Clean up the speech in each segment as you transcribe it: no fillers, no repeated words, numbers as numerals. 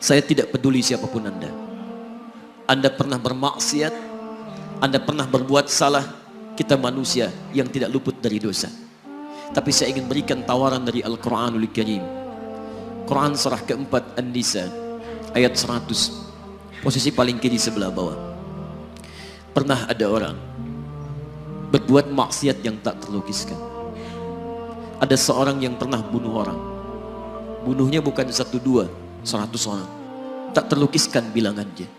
Saya tidak peduli siapapun Anda. Anda pernah bermaksiat, Anda pernah berbuat salah. Kita manusia yang tidak luput dari dosa. Tapi saya ingin berikan tawaran dari Al-Quranul Karim. Quran surah keempat An-Nisa ayat 100, posisi paling kiri sebelah bawah. Pernah ada orang berbuat maksiat yang tak terlukiskan. Ada seorang yang pernah bunuh orang. Bunuhnya bukan 1, 2, 100 orang. Tak terlukiskan bilangannya.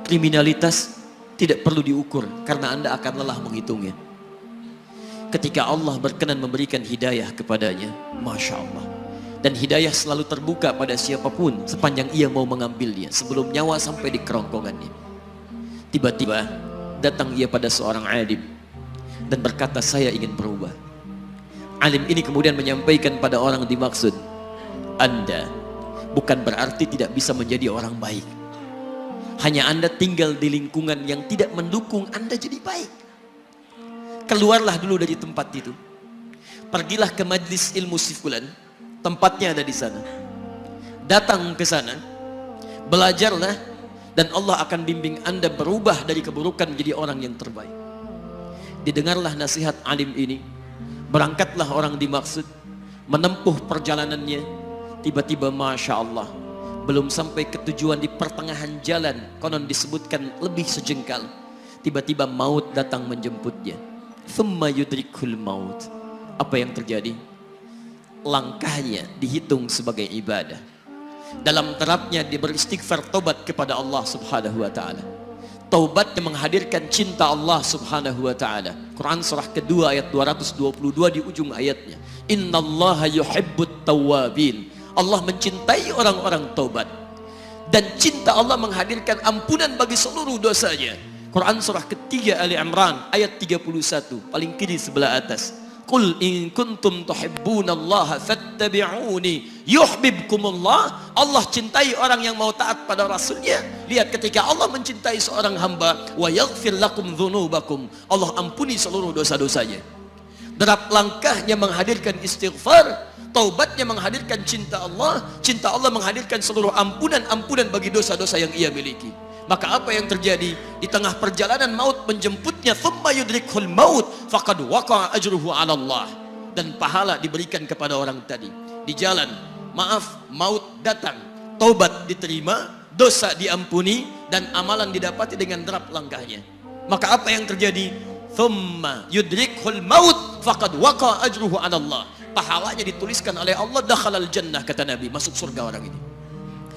Kriminalitas tidak perlu diukur karena Anda akan lelah menghitungnya. Ketika Allah berkenan memberikan hidayah kepadanya, Masya Allah. Dan hidayah selalu terbuka pada siapapun sepanjang ia mau mengambilnya sebelum nyawa sampai di kerongkongannya. Tiba-tiba datang ia pada seorang alim dan berkata, saya ingin berubah. Alim ini kemudian menyampaikan pada orang dimaksud, Anda bukan berarti tidak bisa menjadi orang baik. Hanya Anda tinggal di lingkungan yang tidak mendukung Anda jadi baik. Keluarlah dulu dari tempat itu. Pergilah ke majlis ilmu sifulan, tempatnya ada di sana. Datang ke sana, belajarlah, dan Allah akan bimbing Anda berubah dari keburukan menjadi orang yang terbaik. Didengarlah nasihat alim ini. Berangkatlah orang dimaksud, menempuh perjalanannya. Tiba-tiba Masya Allah, belum sampai ke tujuan, di pertengahan jalan, konon disebutkan lebih sejengkal, tiba-tiba maut datang menjemputnya. Thumma yudrikul maut. Apa yang terjadi? Langkahnya dihitung sebagai ibadah. Dalam terapnya dia beristighfar, tobat kepada Allah subhanahu wa ta'ala. Taubatnya menghadirkan cinta Allah subhanahu wa ta'ala. Quran surah kedua ayat 222 di ujung ayatnya. Innallaha yuhibbut tawwabin. Allah mencintai orang-orang taubat. Dan cinta Allah menghadirkan ampunan bagi seluruh dosanya. Quran surah ketiga Ali Imran ayat 31, paling kiri sebelah atas. Qul in kuntum tuhibbunallaha fattabi'uni yuhibbukumullah. Allah cintai orang yang mau taat pada Rasulnya. Lihat, ketika Allah mencintai seorang hamba, wa yaghfir lakum dzunubakum, Allah ampuni seluruh dosa-dosanya. Derap langkahnya menghadirkan istighfar, taubatnya menghadirkan cinta Allah menghadirkan seluruh ampunan bagi dosa-dosa yang ia miliki. Maka apa yang terjadi? Di tengah perjalanan maut menjemputnya, thumma yudrikhul maut faqad waqa'a ajruhu 'ala Allah. Dan pahala diberikan kepada orang tadi. Di jalan, maaf, maut datang, taubat diterima, dosa diampuni, dan amalan didapati dengan derap langkahnya. Maka apa yang terjadi? Thumma yudrikhul maut faqad waqa'a ajruhu 'ala Allah. Pahalanya dituliskan oleh Allah, dakhalal jannah, kata Nabi, masuk surga orang ini.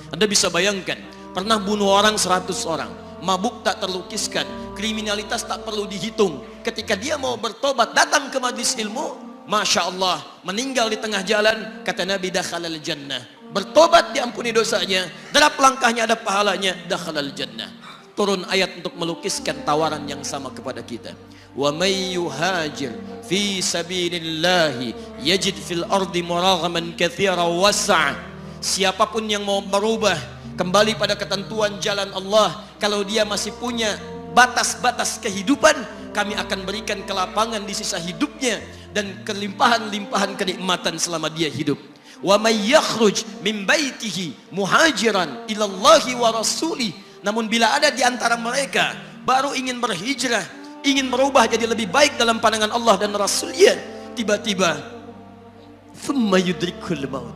Anda bisa bayangkan, pernah bunuh orang 100 orang, mabuk tak terlukiskan, kriminalitas tak perlu dihitung. Ketika dia mau bertobat, datang ke majlis ilmu, Masya Allah, meninggal di tengah jalan, kata Nabi, dakhalal jannah. Bertobat diampuni dosanya, derap langkahnya ada pahalanya, dakhalal jannah. Turun ayat untuk melukiskan tawaran yang sama kepada kita. Wa may yuhajir fi sabilillahi yajid fil ardi muraghaman katsira was'a. Siapapun yang mau berubah kembali pada ketentuan jalan Allah, kalau dia masih punya batas-batas kehidupan, kami akan berikan kelapangan di sisa hidupnya dan kelimpahan-limpahan kenikmatan selama dia hidup. Wa may yakhruj min baitihi muhajiran ila Allahi wa rasulih. Namun bila ada di antara mereka baru ingin berhijrah, ingin berubah jadi lebih baik dalam pandangan Allah dan Rasulnya, tiba-tiba thumma yudrikul maut,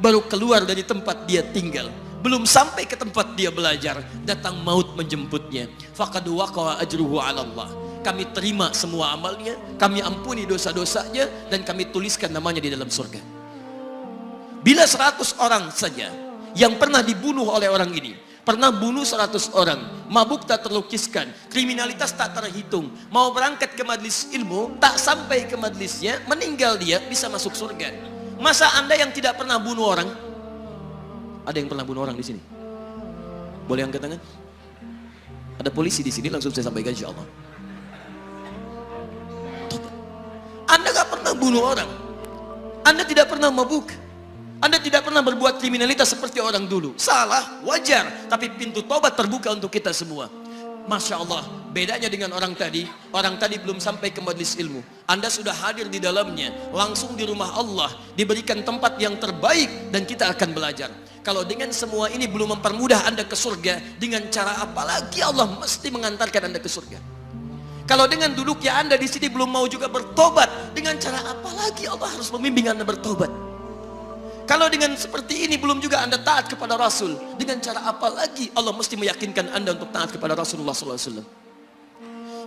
baru keluar dari tempat dia tinggal, belum sampai ke tempat dia belajar, datang maut menjemputnya. Faqad waqa'a ajruhu 'ala Allah. Kami terima semua amalnya, kami ampuni dosa-dosanya, dan kami tuliskan namanya di dalam surga. Bila 100 orang saja yang pernah dibunuh oleh orang ini, pernah bunuh 100 orang, mabuk tak terlukiskan, kriminalitas tak terhitung, mau berangkat ke majlis ilmu, tak sampai ke majlisnya, meninggal dia, bisa masuk surga. Masa Anda yang tidak pernah bunuh orang? Ada yang pernah bunuh orang di sini? Boleh angkat tangan? Ada polisi di sini, langsung saya sampaikan insya Allah. Anda gak pernah bunuh orang, Anda tidak pernah mabuk, Anda tidak pernah berbuat kriminalitas seperti orang dulu. Salah, wajar, tapi pintu tobat terbuka untuk kita semua. Masya Allah, bedanya dengan orang tadi belum sampai ke majelis ilmu. Anda sudah hadir di dalamnya, langsung di rumah Allah, diberikan tempat yang terbaik dan kita akan belajar. Kalau dengan semua ini belum mempermudah Anda ke surga, dengan cara apa lagi Allah mesti mengantarkan Anda ke surga? Kalau dengan duduknya Anda di sini belum mau juga bertobat, dengan cara apa lagi Allah harus membimbing Anda bertobat? Kalau dengan seperti ini belum juga Anda taat kepada Rasul, dengan cara apa lagi Allah mesti meyakinkan Anda untuk taat kepada Rasulullah SAW?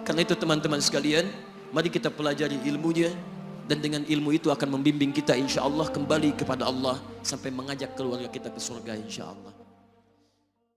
Karena itu teman-teman sekalian, mari kita pelajari ilmunya, dan dengan ilmu itu akan membimbing kita insya Allah kembali kepada Allah sampai mengajak keluarga kita ke surga insya Allah.